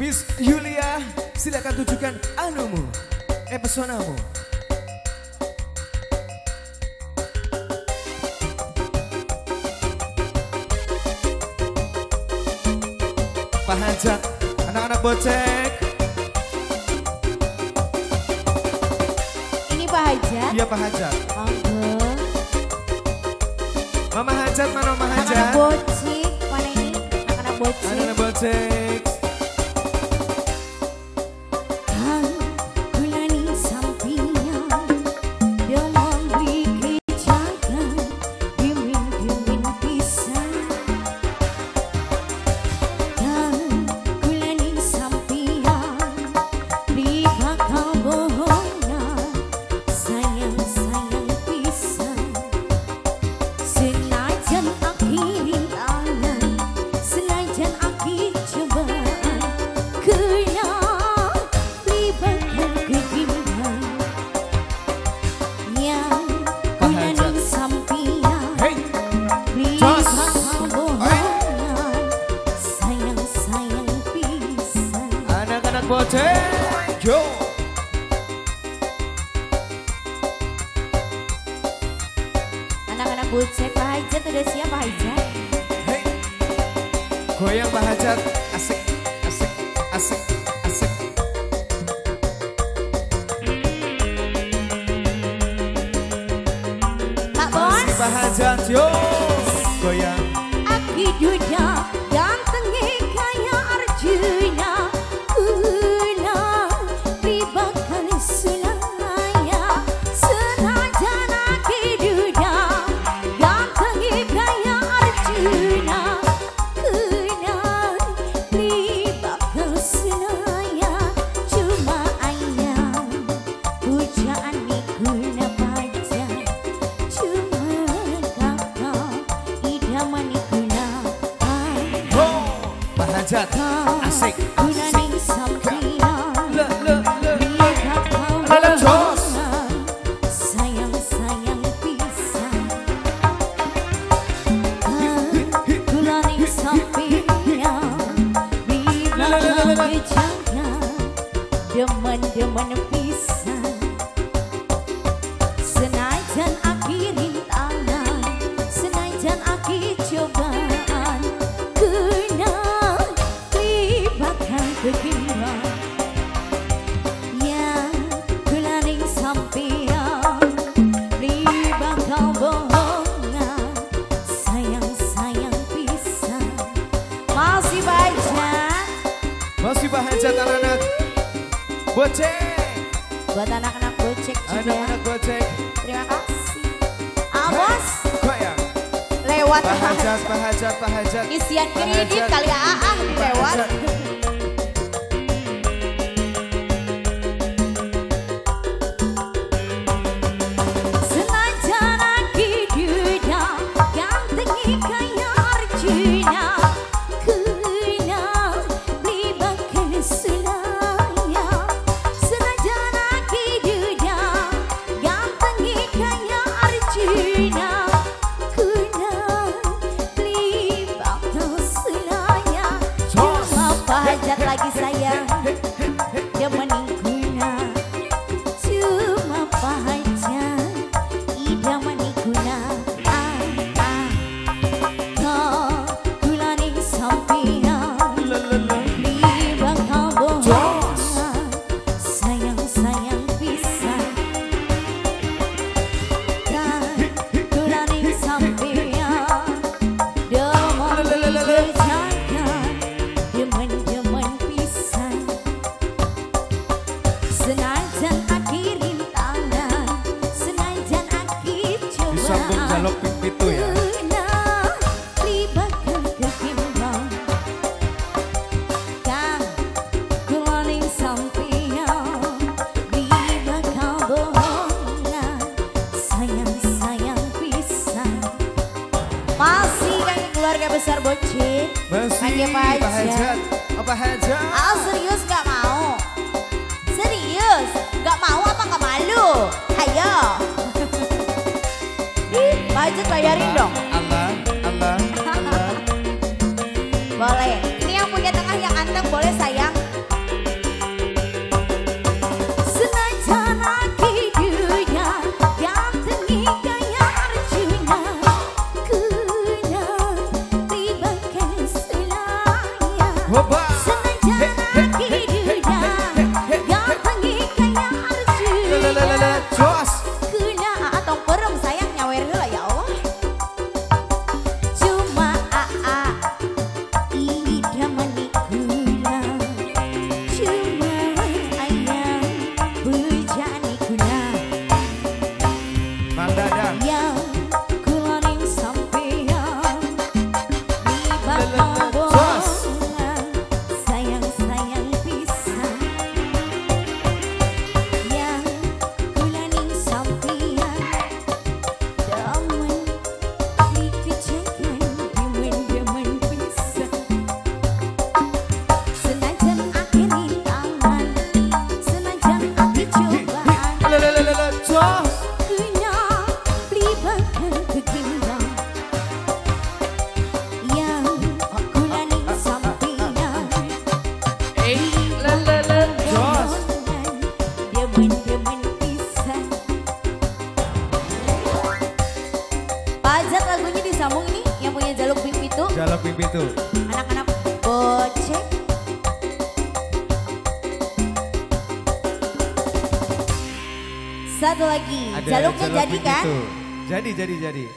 Miss Yulia, silakan tunjukkan anumu, pesonamu. Pak Hajat, anak-anak bocek. Ini Pak Hajat? Iya Pak Hajat. Monggo. Mama Hajat, mana Mama Hajat? Anak-anak bocik, mana ini? Anak-anak bocik. Anak-anak bocek. Yo. Anak-anak bocek, Pak Hajat udah siap Pak Hajat? Hey. Goyang Pak Hajat, asik, asik, asik, asik. Pak Bos. Pak Hajat, yo. Goyang. Aki duda gantengnya kaya Arjuna. Hajat, asik, asik. Sayang-sayang pisang. Kulaning sampinya Bibang kejaga Demen-demen pisang. Senajan aki rintangan, senajan aki cobaan, kena libatkan kegimbang. Yang kulaning sampian, libatkan bohongan. Sayang-sayang pisang. Masih Pak Hajat. Masih Pak Hajat, anak-anak bocek. Buat anak-anak bocek juga. Anak-anak bocek. Terima kasih. Awas. Goyang. Lewat Pak Hajat, Pak Hajat, Pak Hajat. isian kredit kali lewat. Senajan aki duda gantengnya kaya Arjuna, kena libatkan sulaya. Senajan aki duda gantengnya kaya Arjuna, kena libatkan sulaya. Cuma Pak Hajat lagi sayang, dia meningkuna. Cuma Pak Hajat, ida meningkuna. Kulaning sampian, libang kabohongan. Sayang-sayang pisang. Kulaning sampian, demen kejaga, demen-demen pisang. Senajan aki rintangan, senajan aki Disambung cobaan, jaluk ping pitu ya. kena libatkan kegimbang. Kang kulaning sampian, libatkan bohongan. Sayang-sayang pisang. Masih kan keluarga besar bocil. Masih Panggil Pak Pak Hajat. Hajat. Oh, Pak Hajat. Ah serius gak mau? Serius? Gak mau apa gak malu? Hayo. Pak Hajat bayarin dong. Allah, Allah, Allah. Boleh. Ini yang punya tengah yang anteng boleh saya. demen pisan. Pajak lagunya disambung ini yang punya Jaluk Bing Pitu. Jaluk Bing Pitu. Anak-anak bocek. Satu lagi, Ada jaluknya Jaluk jadi Bing kan? Pitu. Jadi.